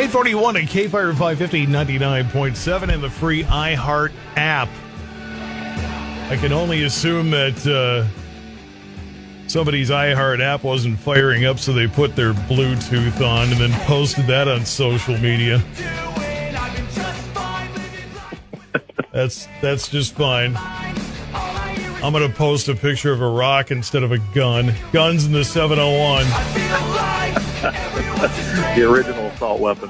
841 at K-Fire 550 99.7 and the free iHeart app. I can only assume that somebody's iHeart app wasn't firing up, so they put their Bluetooth on and then posted that on social media. That's just fine. I'm going to post a picture of a rock instead of a gun. Guns in the 701. The original assault weapon.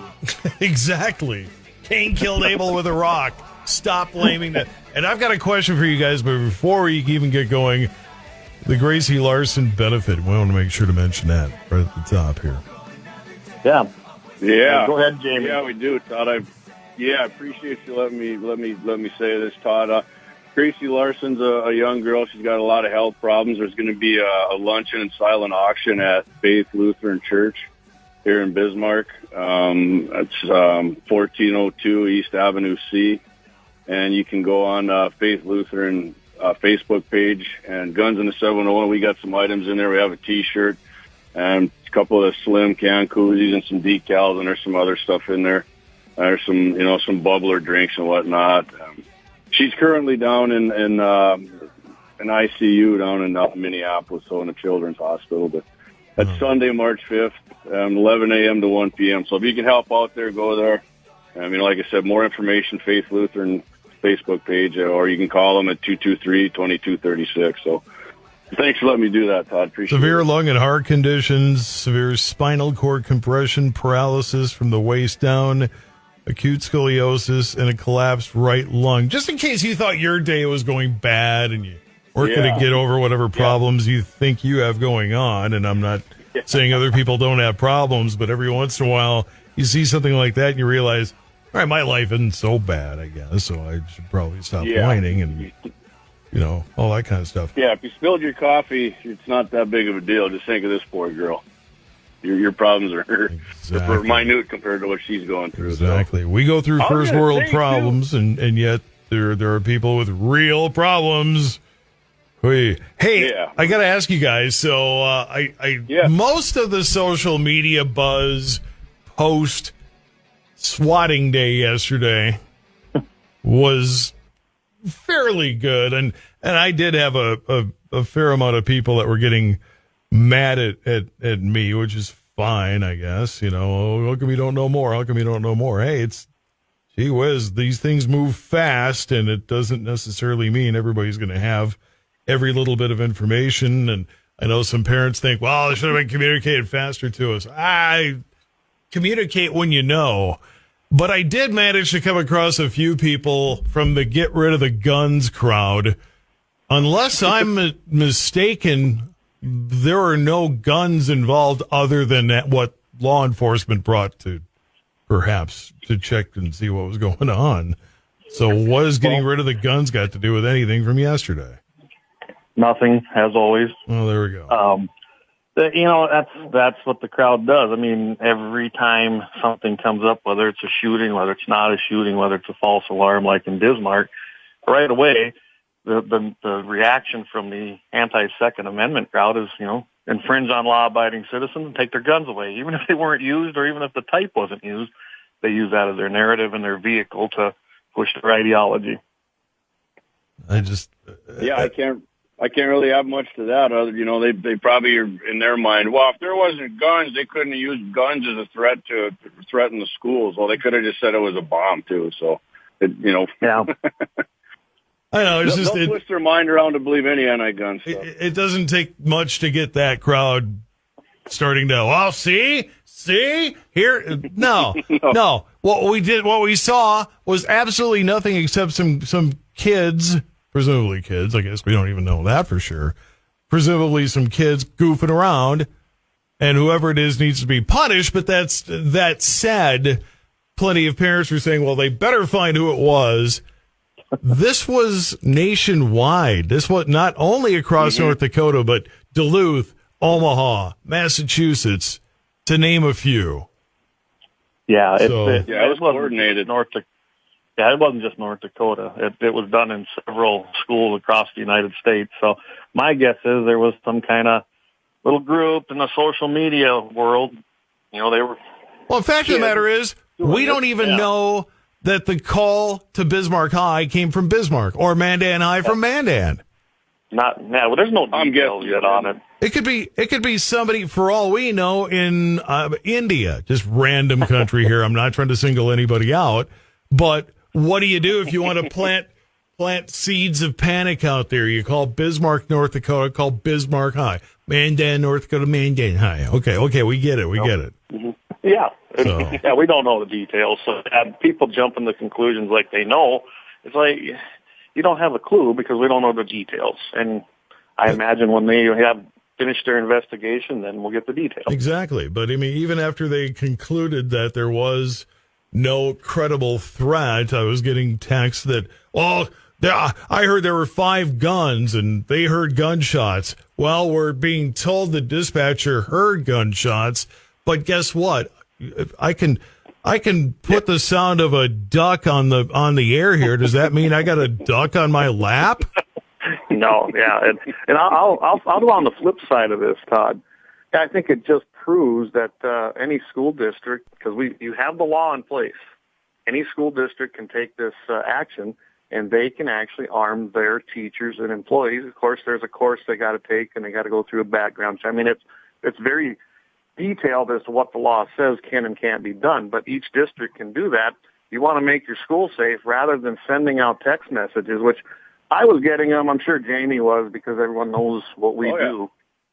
Exactly. Cain killed Abel with a rock. Stop blaming that. And I've got a question for you guys, but before we even get going, the Gracie Larson benefit. We want to make sure to mention that right at the top here. Yeah. Go ahead, Jamie. Yeah, we do, Todd. I appreciate you letting me say this, Todd. Gracie Larson's a young girl. She's got a lot of health problems. There's going to be a luncheon and silent auction at Faith Lutheran Church here in Bismarck. It's 1402 East Avenue C. And you can go on Faith Lutheran Facebook page. And Guns in the 701, we got some items in there. We have a T-shirt and a couple of slim can koozies and some decals, and there's some other stuff in there. There's some bubbler drinks and whatnot. She's currently down in an ICU down in Minneapolis, so in a children's hospital. But that's Sunday, March 5th, 11 a.m. to 1 p.m. So if you can help out there, go there. I mean, like I said, more information, Faith Lutheran Facebook page, or you can call them at 223-2236. So thanks for letting me do that, Todd. Appreciate it. Severe lung and heart conditions, severe spinal cord compression, paralysis from the waist down, acute scoliosis, and a collapsed right lung. Just in case you thought your day was going bad and you weren't going to get over whatever problems you think you have going on, and I'm not saying other people don't have problems, but every once in a while you see something like that and you realize, all right, my life isn't so bad, I guess, so I should probably stop whining and, all that kind of stuff. Yeah, if you spilled your coffee, it's not that big of a deal. Just think of this poor girl. Your problems are minute compared to what she's going through. Exactly. So. We go through first world problems, and yet there are people with real problems. Hey, I got to ask you guys. So most of the social media buzz post swatting day yesterday was fairly good, and I did have a fair amount of people that were getting mad at me, which is fine, I guess. How come you don't know more? How come you don't know more? Hey, it's gee whiz, these things move fast, and it doesn't necessarily mean everybody's going to have every little bit of information. And I know some parents think, well, it should have been communicated faster to us. I communicate when you know. But I did manage to come across a few people from the get rid of the guns crowd. Unless I'm mistaken, there are no guns involved other than what law enforcement brought to perhaps to check and see what was going on. So what has getting rid of the guns got to do with anything from yesterday? Nothing, as always. Well, there we go. That's what the crowd does. I mean, every time something comes up, whether it's a shooting, whether it's not a shooting, whether it's a false alarm like in Bismarck, right away, the reaction from the anti-Second Amendment crowd is, infringe on law-abiding citizens and take their guns away. Even if they weren't used or even if the type wasn't used, they use that as their narrative and their vehicle to push their ideology. I can't really have much to that. Other, they probably are in their mind. Well, if there wasn't guns, they couldn't have used guns as a threat to threaten the schools. Well, they could have just said it was a bomb too. So, Yeah. I know. It's they'll twist their mind around to believe any anti-gun stuff. It doesn't take much to get that crowd starting to, well, see here. No. What we saw was absolutely nothing except some kids, presumably kids. I guess we don't even know that for sure. Presumably some kids goofing around, and whoever it is needs to be punished. But that said, plenty of parents were saying, well, they better find who it was. This was nationwide. This was not only across North Dakota, but Duluth, Omaha, Massachusetts, to name a few. Yeah, it was coordinated. It wasn't just North Dakota. It was done in several schools across the United States. So my guess is there was some kind of little group in the social media world. They were. Well, the fact of the matter is, We don't even know that the call to Bismarck High came from Bismarck or Mandan High from Mandan. Well, there's no details yet on it. It could be somebody, for all we know, in India, just random country here. I'm not trying to single anybody out, but what do you do if you want to plant seeds of panic out there? You call Bismarck, North Dakota, call Bismarck High. Mandan, North Dakota, Mandan High. Okay, we get it. Mm-hmm. Yeah. So. Yeah, we don't know the details. So people jump into conclusions like they know. It's like you don't have a clue because we don't know the details. And I imagine when they have finished their investigation, then we'll get the details. Exactly. But, I mean, even after they concluded that there was no credible threat, I was getting texts that, I heard there were 5 guns and they heard gunshots. Well, we're being told the dispatcher heard gunshots, but guess what? I can put the sound of a duck on the air here. Does that mean I got a duck on my lap? No, yeah, and I'll go on the flip side of this, Todd. I think it just proves that any school district, because you have the law in place, any school district can take this action, and they can actually arm their teachers and employees. Of course, there's a course they got to take, and they got to go through a background check. I mean, it's very detailed as to what the law says can and can't be done, but each district can do that. You want to make your school safe rather than sending out text messages, which I was getting them. I'm sure Jamie was, because everyone knows what we do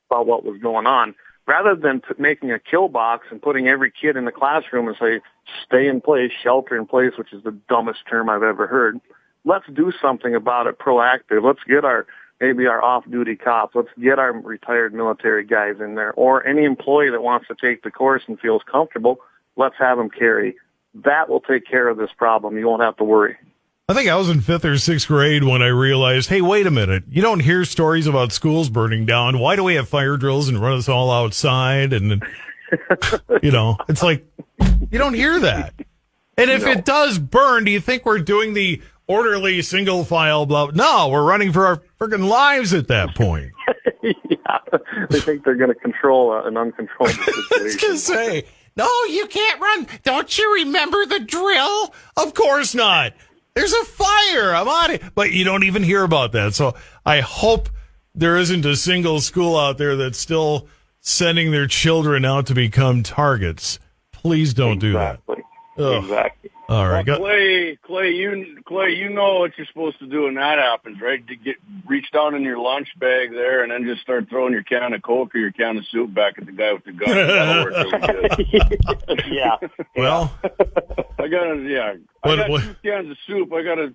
about what was going on. Rather than making a kill box and putting every kid in the classroom and say, stay in place, shelter in place, which is the dumbest term I've ever heard, let's do something about it proactive. Let's get maybe our off-duty cops. Let's get our retired military guys in there, or any employee that wants to take the course and feels comfortable, let's have them carry. That will take care of this problem. You won't have to worry. I think I was in 5th or 6th grade when I realized, hey, wait a minute. You don't hear stories about schools burning down. Why do we have fire drills and run us all outside? And, it's like, you don't hear that. And if it does burn, do you think we're doing the orderly single file blah? No, we're running for our freaking lives at that point. Yeah, they think they're going to control an uncontrolled situation. I was going to say, no, you can't run. Don't you remember the drill? Of course not. There's a fire. I'm on it. But you don't even hear about that. So I hope there isn't a single school out there that's still sending their children out to become targets. Please don't do that. Exactly. All right. Well, Clay, you know what you're supposed to do when that happens, right? To reach down in your lunch bag there and then just start throwing your can of Coke or your can of soup back at the guy with the gun. That'll work really good. Yeah. Well, I got 2 cans of soup. I got a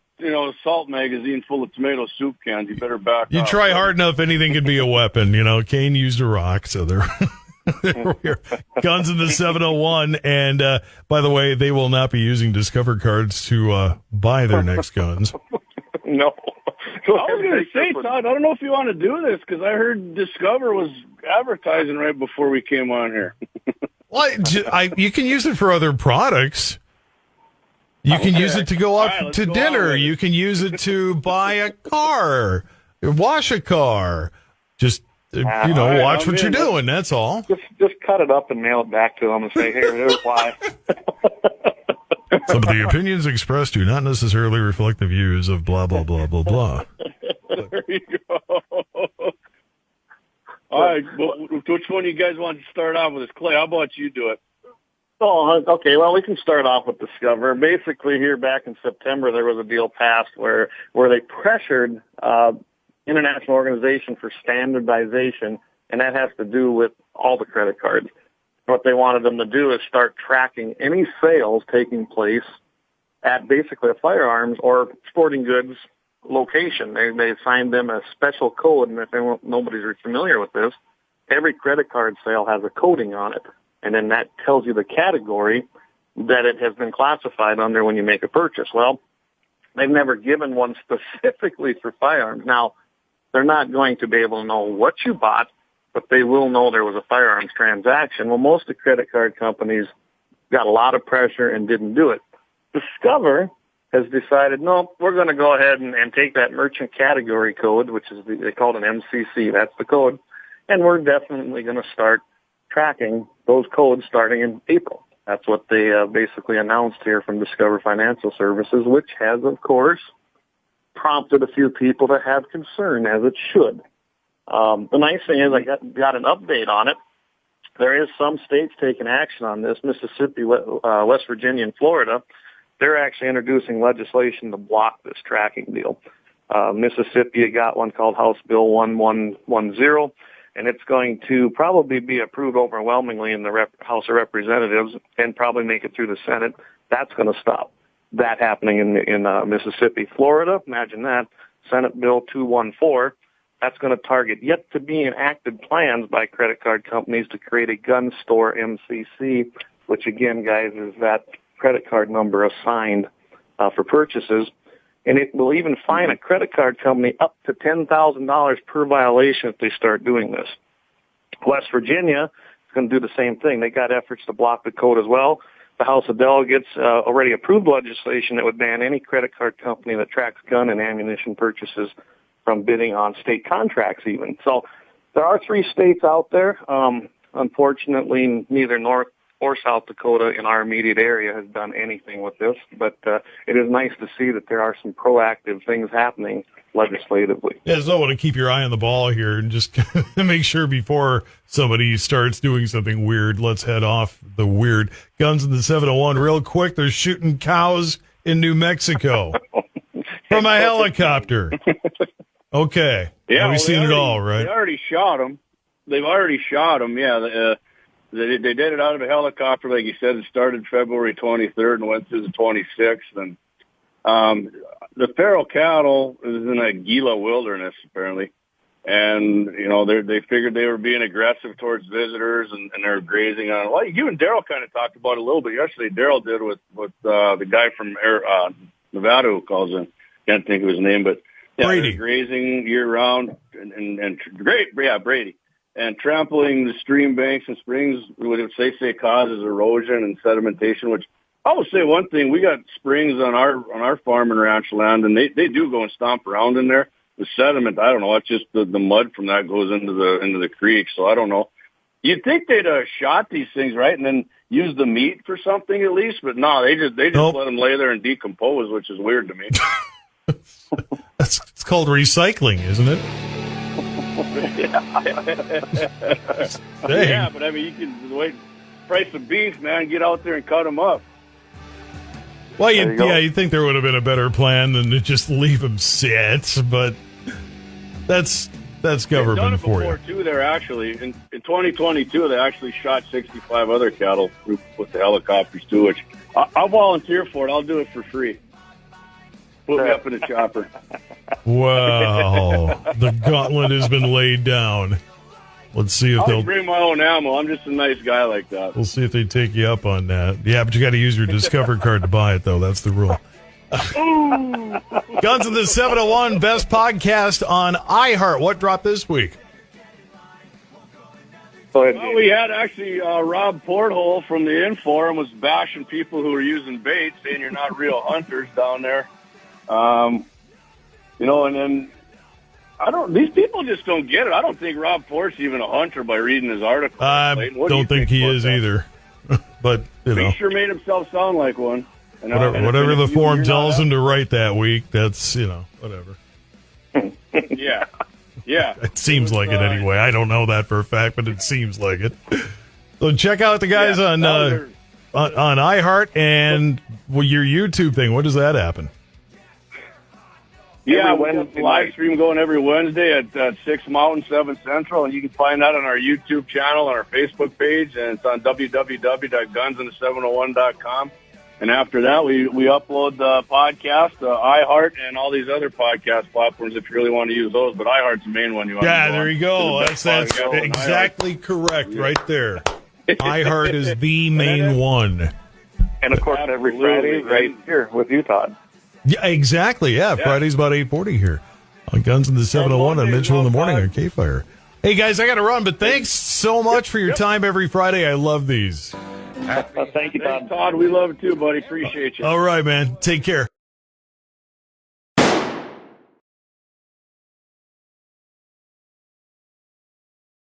salt magazine full of tomato soup cans. You better back you off. Try hard enough, anything can be a weapon. Cain used a rock, so there were guns in the 701. And by the way, they will not be using Discover cards to buy their next guns. No. I was going to say, Todd, I don't know if you want to do this, because I heard Discover was advertising right before we came on here. Well, you can use it for other products. You can use it to go out to dinner. You can use it to buy a car, wash a car. Just, watch what you're doing. That's all. Just cut it up and mail it back to them and say, here, here's why. Some of the opinions expressed do not necessarily reflect the views of blah, blah, blah, blah, blah. There you go. All right. Well, which one do you guys want to start off with? Clay, how about you do it? Oh, okay. Well, we can start off with Discover. Basically, here back in September, there was a deal passed where they pressured International Organization for Standardization, and that has to do with all the credit cards. What they wanted them to do is start tracking any sales taking place at basically a firearms or sporting goods location. They assigned them a special code, and if nobody's familiar with this, every credit card sale has a coding on it, and then that tells you the category that it has been classified under when you make a purchase. Well, they've never given one specifically for firearms. Now, they're not going to be able to know what you bought, but they will know there was a firearms transaction. Well, most of the credit card companies got a lot of pressure and didn't do it. Discover has decided, no, we're going to go ahead and take that merchant category code, which is they call it an MCC. That's the code. And we're definitely going to start tracking those codes starting in April. That's what they basically announced here from Discover Financial Services, which has, of course, prompted a few people to have concern, as it should. The nice thing is I got an update on it. There is some states taking action on this. Mississippi, West Virginia, and Florida, they're actually introducing legislation to block this tracking deal. Mississippi got one called House Bill 1110, and it's going to probably be approved overwhelmingly in the House of Representatives and probably make it through the Senate. That's going to stop that happening in Mississippi. Florida, imagine that, Senate Bill 214, that's going to target yet to be enacted plans by credit card companies to create a gun store MCC, which again, guys, is that credit card number assigned for purchases. And it will even fine a credit card company up to $10,000 per violation if they start doing this. West Virginia is going to do the same thing. They got efforts to block the code as well. The House of Delegates already approved legislation that would ban any credit card company that tracks gun and ammunition purchases from bidding on state contracts even. So there are 3 states out there. Unfortunately, neither North or South Dakota in our immediate area has done anything with this, but it is nice to see that there are some proactive things happening legislatively. Yeah, so I want to keep your eye on the ball here and just make sure before somebody starts doing something weird, let's head off the weird. Guns in the 701 real quick. They're shooting cows in New Mexico from a helicopter. Okay. Yeah, we've seen it all, right? They already shot them. They've already shot them, yeah. They did it out of a helicopter, like you said. It started February 23rd and went through the 26th. And the feral cattle is in a Gila wilderness, apparently. And, you know, they figured they were being aggressive towards visitors, and they're grazing on it. Well, you and Daryl kind of talked about it a little bit yesterday. Daryl did with the guy from Nevada who calls in. Can't think of his name, but yeah, Brady. Grazing year-round. And great, yeah, Brady. And trampling the stream banks and springs, which they say causes erosion and sedimentation, which I will say one thing, we got springs on our farm and ranch land, and they do go and stomp around in there. The sediment, I don't know, it's just the mud from that goes into the creek, so I don't know. You'd think they'd shot these things, right, and then use the meat for something at least, but no, they just Nope. let them lay there and decompose, which is weird to me. It's called recycling, isn't it? Yeah, but I mean, you can wait, price of beef, man, get out there and cut them up. Well, you'd think there would have been a better plan than to just leave them sit, but that's government for you. Too, there actually in 2022 they actually shot 65 other cattle with the helicopters too, which I'll volunteer for it. I'll do it for free. Put me up in a chopper. Wow, the gauntlet has been laid down. Let's see if they'll bring my own ammo. I'm just a nice guy like that. We'll see if they take you up on that. Yeah, but you got to use your Discover card to buy it, though. That's the rule. Guns in the 701, best podcast on iHeart. What dropped this week? Well, we had actually Rob Porthole from the Inform was bashing people who were using bait, saying you're not real hunters down there. You know, and then these people just don't get it. I don't think Rob Port's even a hunter by reading his article. I don't think he is either. But, you know. He sure made himself sound like one. And whatever the form tells him to write that week, that's, whatever. Yeah. Yeah. It seems like it anyway. I don't know that for a fact, but it seems like it. So check out the guys on iHeart and your YouTube thing. When does that happen? Yeah, we have the live stream going every Wednesday at 6 Mountain, 7 Central, and you can find that on our YouTube channel, on our Facebook page, and it's on www.gunsin701.com. And after that, we upload the podcast, iHeart, and all these other podcast platforms if you really want to use those. But iHeart's the main one you want to Yeah, there you go. That's exactly correct right there. iHeart is the main one. And, of course, every Friday right here with you, Todd. Yeah, exactly. Yeah, Friday's about 8:40 here on Guns in the 701 on Mitchell in the Morning on K-Fire. Hey, guys, I got to run, but thanks so much for your time every Friday. I love these. Thank you, Todd. Thanks, Todd. We love it too, buddy. Appreciate you. All right, man. Take care.